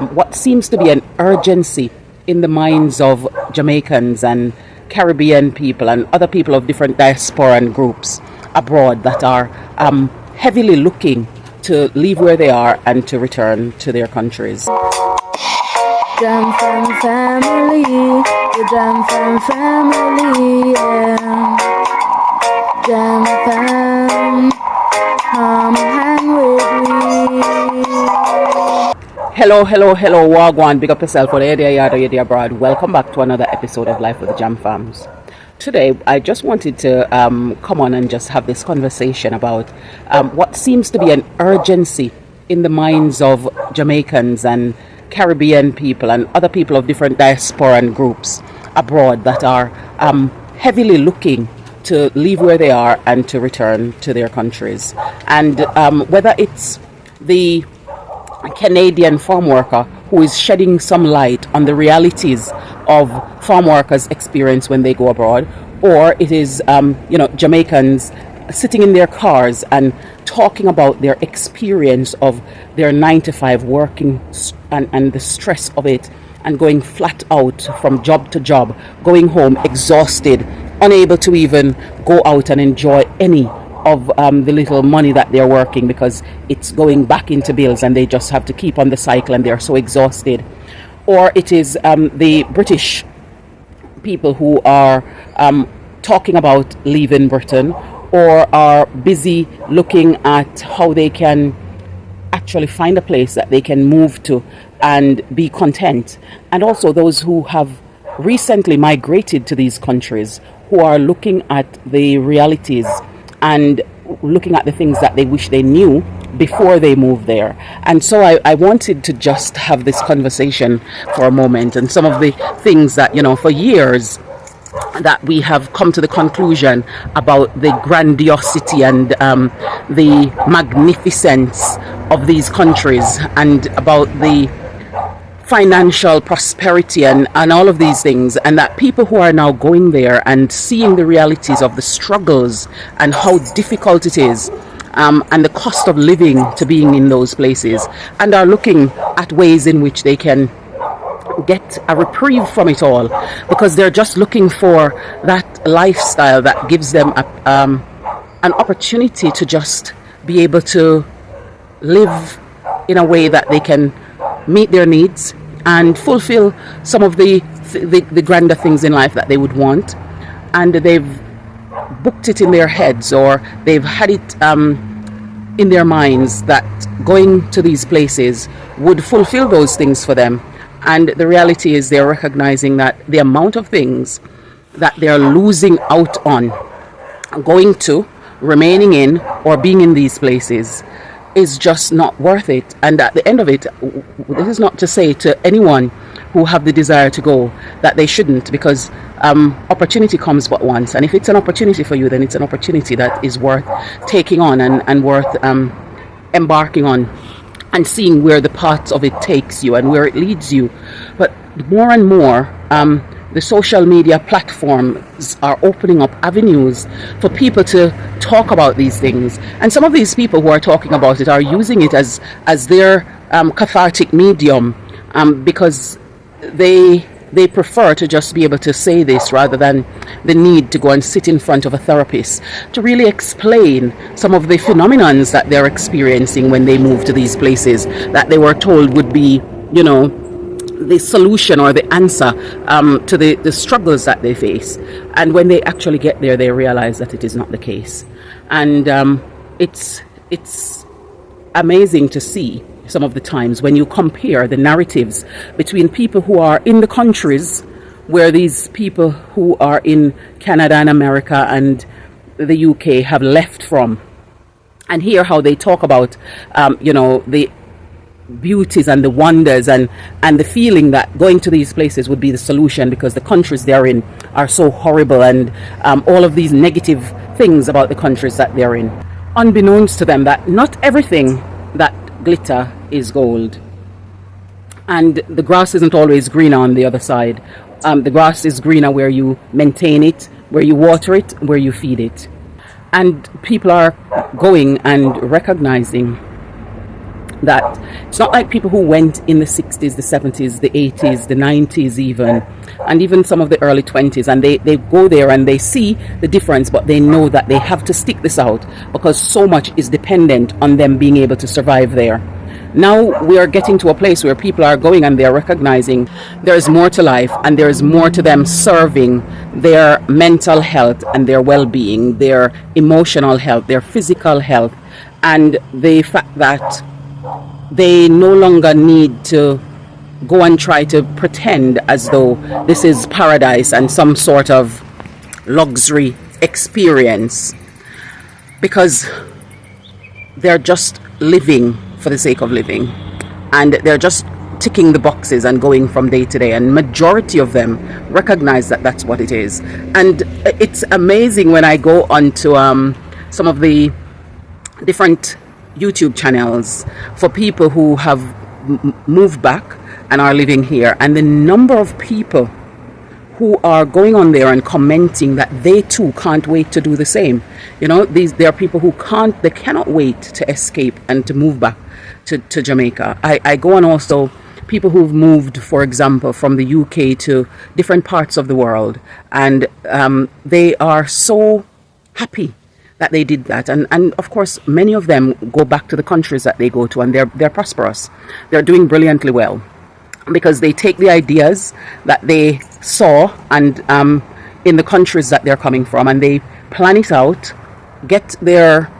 What seems to be an urgency in the minds of Jamaicans and Caribbean people and other people of different diaspora and groups abroad that are heavily looking to leave where they are and to return to their countries. Jam Fam family, the Jam Fam family, yeah. Jam Fam, come hang with me. Hello, Wagwan, big up yourself for the area abroad. Welcome back to another episode of Life with the Jam Fams. Today, I just wanted to come on and just have this conversation about what seems to be an urgency in the minds of Jamaicans and Caribbean people and other people of different diaspora and groups abroad that are heavily looking to leave where they are and to return to their countries. And whether it's the Canadian farm worker who is shedding some light on the realities of farm workers' experience when they go abroad, or it is Jamaicans sitting in their cars and talking about their experience of their 9-to-5 working and the stress of it, and going flat out from job to job, going home exhausted, unable to even go out and enjoy any of the little money that they're working because it's going back into bills and they just have to keep on the cycle and they're so exhausted. Or it is the British people who are talking about leaving Britain, or are busy looking at how they can actually find a place that they can move to and be content. And also those who have recently migrated to these countries, who are looking at the realities and looking at the things that they wish they knew before they moved there. And so I wanted to just have this conversation for a moment, and some of the things that, for years that we have come to the conclusion about the grandiosity and the magnificence of these countries, and about the financial prosperity and all of these things, and that people who are now going there and seeing the realities of the struggles and how difficult it is, and the cost of living to being in those places, and are looking at ways in which they can get a reprieve from it all, because they're just looking for that lifestyle that gives them an opportunity to just be able to live in a way that they can meet their needs and fulfill some of the grander things in life that they would want. And they've booked it in their heads, or they've had it in their minds that going to these places would fulfill those things for them. And the reality is they're recognizing that the amount of things that they're losing out on going to, remaining in, or being in these places is just not worth it. And at the end of it, this is not to say to anyone who have the desire to go that they shouldn't, because opportunity comes but once. And if it's an opportunity for you, then it's an opportunity that is worth taking on and worth embarking on, and seeing where the path of it takes you and where it leads you. But more and more, the social media platforms are opening up avenues for people to talk about these things. And some of these people who are talking about it are using it as their cathartic medium, because they prefer to just be able to say this rather than the need to go and sit in front of a therapist to really explain some of the phenomenons that they're experiencing when they move to these places that they were told would be, the solution or the answer to the struggles that they face. And when they actually get there, they realize that it is not the case. And it's amazing to see some of the times when you compare the narratives between people who are in the countries where these people who are in Canada and America and the UK have left from, and hear how they talk about the beauties and the wonders and the feeling that going to these places would be the solution because the countries they're in are so horrible, and all of these negative things about the countries that they're in, unbeknownst to them that not everything that glitter is gold, and the grass isn't always greener on the other side. The grass is greener where you maintain it, where you water it, where you feed it. And people are going and recognizing that It's not like people who went in the 60s, the 70s, the 80s, the 90s even, and even some of the early 20s, and they go there and they see the difference, but they know that they have to stick this out because so much is dependent on them being able to survive there. Now we are getting to a place where people are going and they're recognizing there is more to life, and there is more to them serving their mental health and their well-being, their emotional health, their physical health, and the fact that they no longer need to go and try to pretend as though this is paradise and some sort of luxury experience, because they're just living for the sake of living, and they're just ticking the boxes and going from day to day, and majority of them recognize that that's what it is. And it's amazing when I go onto some of the different YouTube channels for people who have moved back and are living here, and the number of people who are going on there and commenting that they too can't wait to do the same. You know, there are people who cannot wait to escape and to move back to Jamaica. I go on also people who've moved, for example, from the UK to different parts of the world, and they are so happy that they did that, and of course many of them go back to the countries that they go to, and they're prosperous. They're doing brilliantly well because they take the ideas that they saw and in the countries that they're coming from, and they plan it out, get their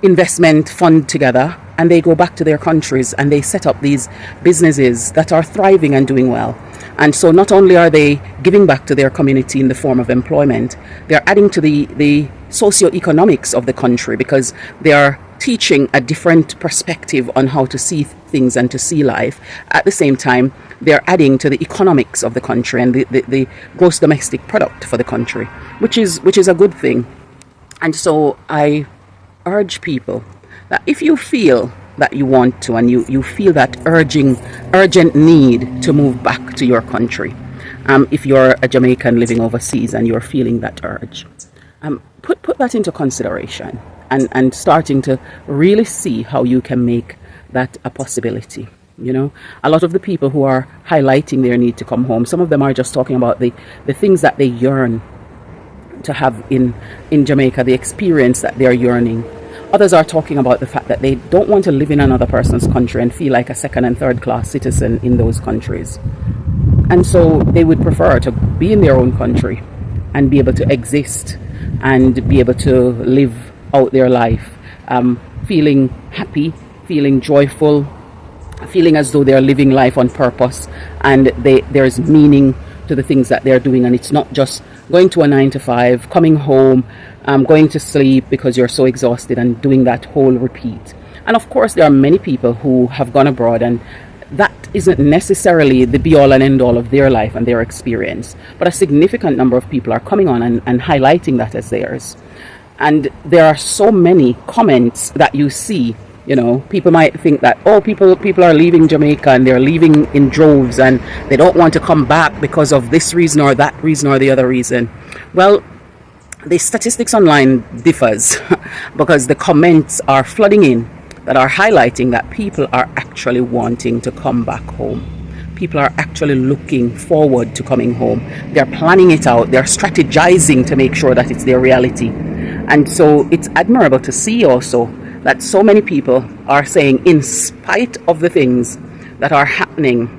investment fund together, and they go back to their countries and they set up these businesses that are thriving and doing well. And so not only are they giving back to their community in the form of employment, they're adding to the socio-economics of the country, because they are teaching a different perspective on how to see things and to see life. At the same time, they're adding to the economics of the country and the gross domestic product for the country, which is a good thing. And so I urge people that if you feel that you want to, and you feel that urgent need to move back to your country, if you're a Jamaican living overseas and you're feeling that urge, put that into consideration and starting to really see how you can make that a possibility. You know, a lot of the people who are highlighting their need to come home, some of them are just talking about the things that they yearn to have in Jamaica, the experience that they're yearning. Others are talking about the fact that they don't want to live in another person's country and feel like a second and third class citizen in those countries. And so they would prefer to be in their own country and be able to exist and be able to live out their life, feeling happy, feeling joyful, feeling as though they're living life on purpose, and there's meaning to the things that they're doing, and it's not just going to a 9 to 5, coming home, going to sleep because you're so exhausted, and doing that whole repeat. And of course there are many people who have gone abroad, and that isn't necessarily the be all and end all of their life and their experience, but a significant number of people are coming on and highlighting that as theirs. And there are so many comments that you see. You know, people might think that, oh, people are leaving Jamaica and they're leaving in droves and they don't want to come back because of this reason or that reason or the other reason. Well, the statistics online differs because the comments are flooding in that are highlighting that people are actually wanting to come back home. People are actually looking forward to coming home. They're planning it out. They're strategizing to make sure that it's their reality. And so it's admirable to see also that so many people are saying, in spite of the things that are happening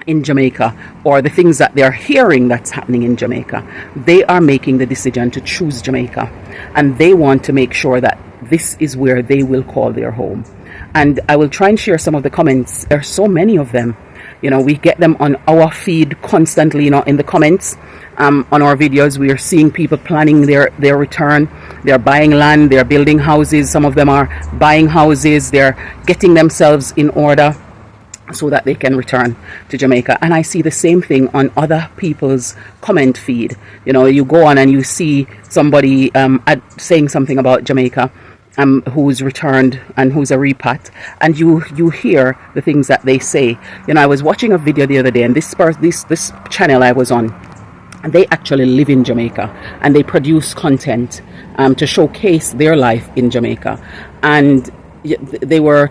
in Jamaica, or the things that they're hearing that's happening in Jamaica, they are making the decision to choose Jamaica, and they want to make sure that this is where they will call their home. And I will try and share some of the comments. There are so many of them. You know, we get them on our feed constantly, you know, in the comments on our videos. We are seeing people planning their return. They're buying land, they're building houses. Some of them are buying houses. They're getting themselves in order so that they can return to Jamaica. And I see the same thing on other people's comment feed. You know, you go on and you see somebody saying something about Jamaica, who's returned and who's a repat, and you hear the things that they say. You know, I was watching a video the other day, and this channel I was on, and they actually live in Jamaica and they produce content to showcase their life in Jamaica. And they were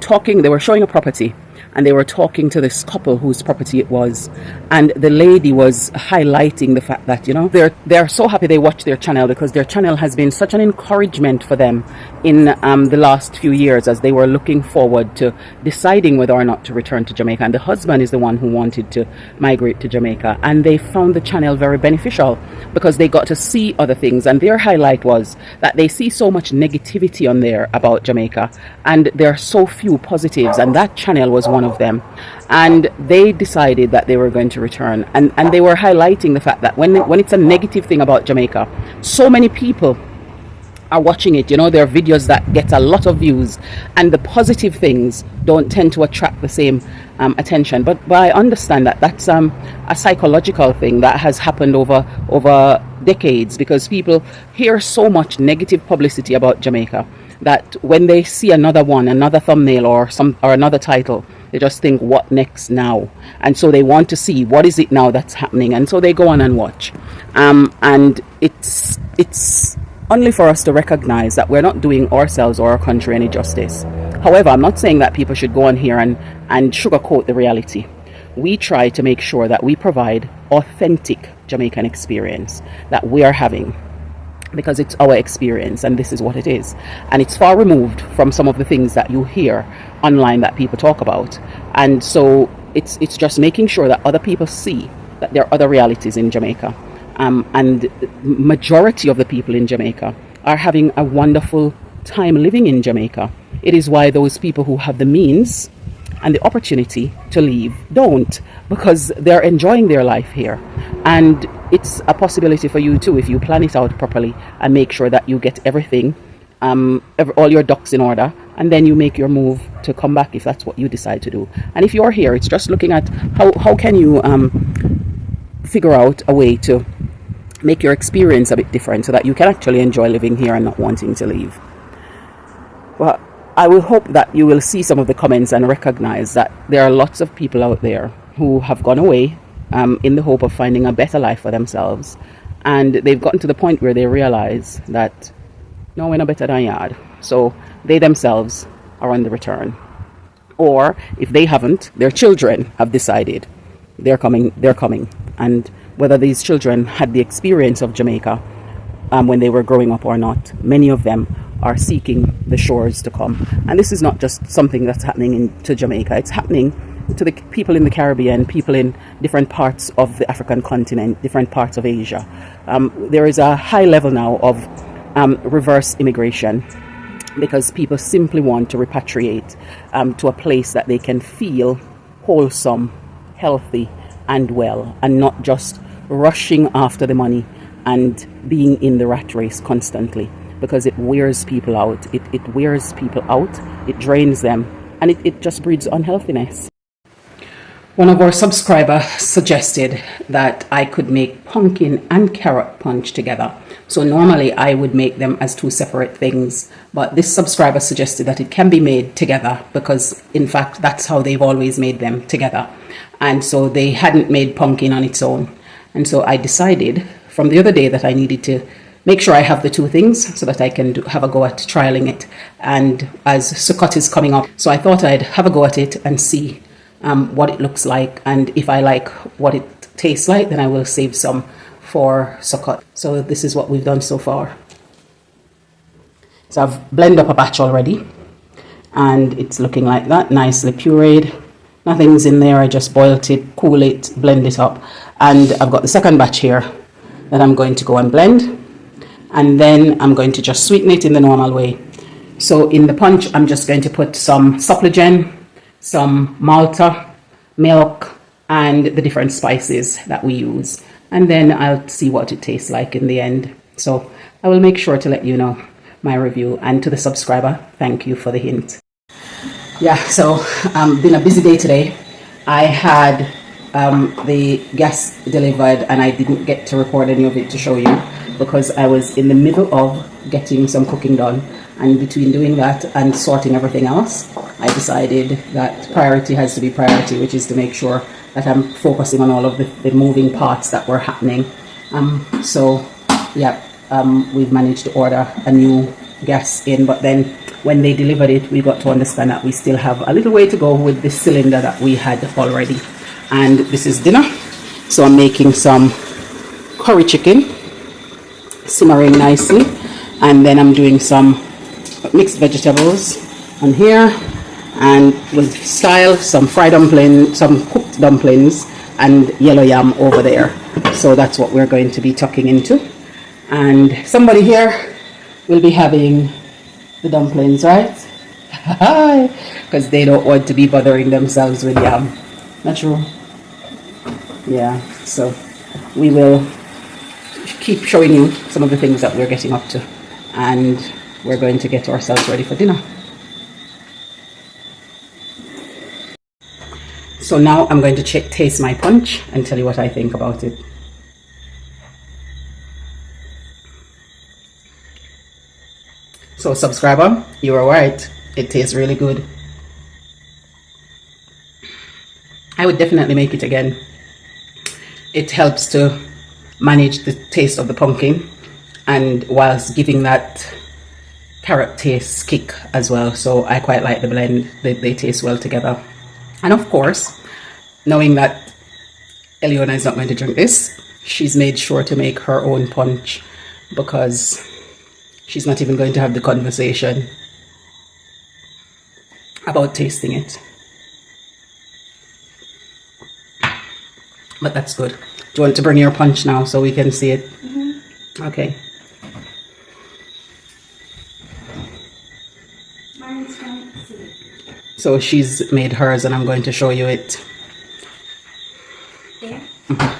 showing a property, and they were talking to this couple whose property it was, and the lady was highlighting the fact that, you know, they're so happy they watch their channel, because their channel has been such an encouragement for them in the last few years, as they were looking forward to deciding whether or not to return to Jamaica. And the husband is the one who wanted to migrate to Jamaica, and they found the channel very beneficial because they got to see other things. And their highlight was that they see so much negativity on there about Jamaica, and there are so few positives, and that channel was one of them. And they decided that they were going to return, and they were highlighting the fact that when it's a negative thing about Jamaica, so many people are watching it. You know, there are videos that get a lot of views, and the positive things don't tend to attract the same attention. But I understand that that's a psychological thing that has happened over decades, because people hear so much negative publicity about Jamaica that when they see another thumbnail or another title, they just think, what next now? And so they want to see what is it now that's happening, and so they go on and watch. And it's only for us to recognize that we're not doing ourselves or our country any justice. However, I'm not saying that people should go on here and sugarcoat the reality. We try to make sure that we provide authentic Jamaican experience that we are having, because it's our experience and this is what it is. And it's far removed from some of the things that you hear online that people talk about. And so it's just making sure that other people see that there are other realities in Jamaica. And majority of the people in Jamaica are having a wonderful time living in Jamaica. It is why those people who have the means and the opportunity to leave don't, because they're enjoying their life here. And it's a possibility for you too, if you plan it out properly and make sure that you get everything, all your ducks in order, and then you make your move to come back if that's what you decide to do. And if you're here, it's just looking at how can you figure out a way to make your experience a bit different so that you can actually enjoy living here and not wanting to leave. Well, I will hope that you will see some of the comments and recognize that there are lots of people out there who have gone away in the hope of finding a better life for themselves, and they've gotten to the point where they realize that no, we're no better than yard. So they themselves are on the return, or if they haven't, their children have decided they're coming. And whether these children had the experience of Jamaica when they were growing up or not, many of them are seeking the shores to come. And this is not just something that's happening to Jamaica. It's happening to the people in the Caribbean, people in different parts of the African continent, different parts of Asia. There is a high level now of reverse immigration, because people simply want to repatriate to a place that they can feel wholesome, healthy, and well, and not just rushing after the money and being in the rat race constantly, because it wears people out. It wears people out, it drains them, and it just breeds unhealthiness. One of our subscribers suggested that I could make pumpkin and carrot punch together. So normally I would make them as two separate things, but this subscriber suggested that it can be made together, because in fact that's how they've always made them together. And so they hadn't made pumpkin on its own. And so I decided from the other day that I needed to make sure I have the two things so that I can have a go at trialing it. And as Sukkot is coming up, so I thought I'd have a go at it and see what it looks like. And if I like what it tastes like, then I will save some for Sukkot. So this is what we've done so far. So I've blended up a batch already, and it's looking like that, nicely pureed. Nothing's in there, I just boiled it, cool it, blend it up. And I've got the second batch here that I'm going to go and blend. And then I'm going to just sweeten it in the normal way. So in the punch, I'm just going to put some Supplegen, some Malta, milk, and the different spices that we use. And then I'll see what it tastes like in the end. So I will make sure to let you know my review. And to the subscriber, thank you for the hint. Yeah, so been a busy day today. I had the gas delivered and I didn't get to record any of it to show you because I was in the middle of getting some cooking done, and between doing that and sorting everything else, I decided that priority has to be priority, which is to make sure that I'm focusing on all of the moving parts that were happening. So yeah, we've managed to order a new gas in, but then when they delivered it, we got to understand that we still have a little way to go with the cylinder that we had already. And this is dinner. So I'm making some curry chicken, simmering nicely, and then I'm doing some mixed vegetables on here, and with style some fried dumplings, some cooked dumplings, and yellow yam over there. So that's what we're going to be tucking into. And somebody here will be having the dumplings, right? Because they don't want to be bothering themselves with yam. Not true? Yeah, so we will keep showing you some of the things that we're getting up to, and we're going to get ourselves ready for dinner. So now I'm going to taste my punch and tell you what I think about it. So subscriber, you are right, it tastes really good. I would definitely make it again. It helps to manage the taste of the pumpkin, and whilst giving that carrot taste kick as well. So I quite like the blend. They taste well together. And of course, knowing that Eliona is not going to drink this, she's made sure to make her own punch, because she's not even going to have the conversation about tasting it. But that's good. Do you want to bring your punch now so we can see it? Mm-hmm. Okay. Mine's fancy. So she's made hers, and I'm going to show you it. Yeah. Mm-hmm.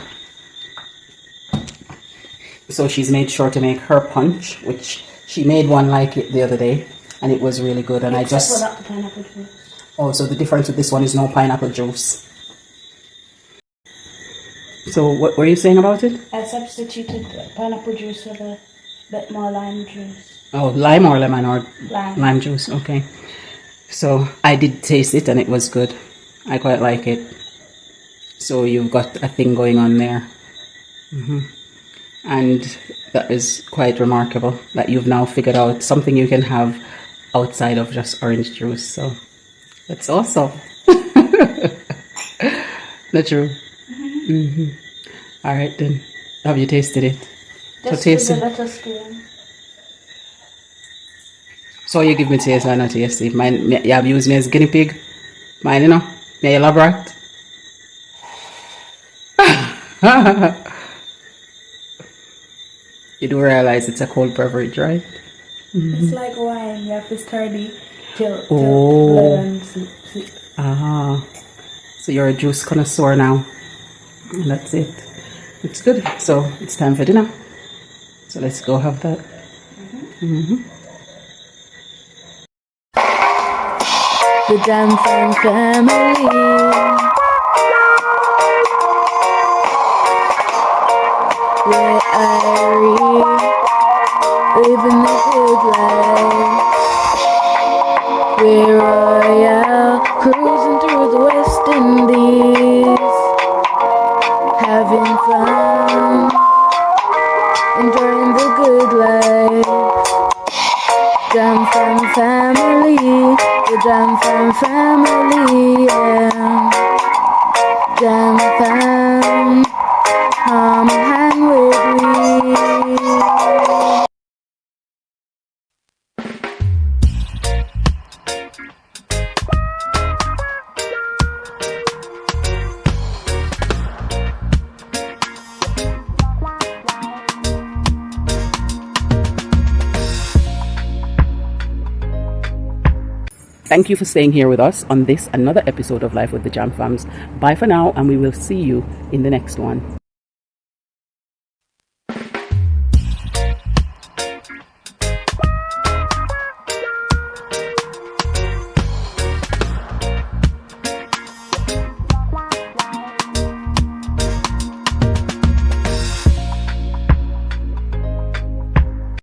So she's made sure to make her punch, which she made one like it the other day, and it was really good. And Except without the pineapple juice. Oh, so the difference with this one is no pineapple juice. So what were you saying about it? I substituted pineapple juice with a bit more lime juice. Oh, lime or lemon or Lime. Lime juice, okay. So I did taste it and it was good. I quite like it. So you've got a thing going on there. Mm-hmm. And that is quite remarkable that you've now figured out something you can have outside of just orange juice. So that's awesome. Not true? Mm-hmm. All right then. Have you tasted it? Just so taste with it. the lettuce cream. So you give me taste or not taste it? Mine, you have used me as guinea pig. Mine, you know, may I elaborate? You do realize it's a cold beverage, right? Mm-hmm. It's like wine. You have to stir it till Oh. blood and sweet. Ah, so you're a juice connoisseur now. And that's it. It's good. So it's time for dinner. So let's go have that. Mm-hmm. The Jam family. Where Irie living the good life. We're royal, cruising through the West Indies, having fun, enjoying the good life. Jam family, the Jam family, yeah. Jam fam, come hang with me. Thank you for staying here with us on this another episode of Life with the Jam Fams. Bye for now, and we will see you in the next one.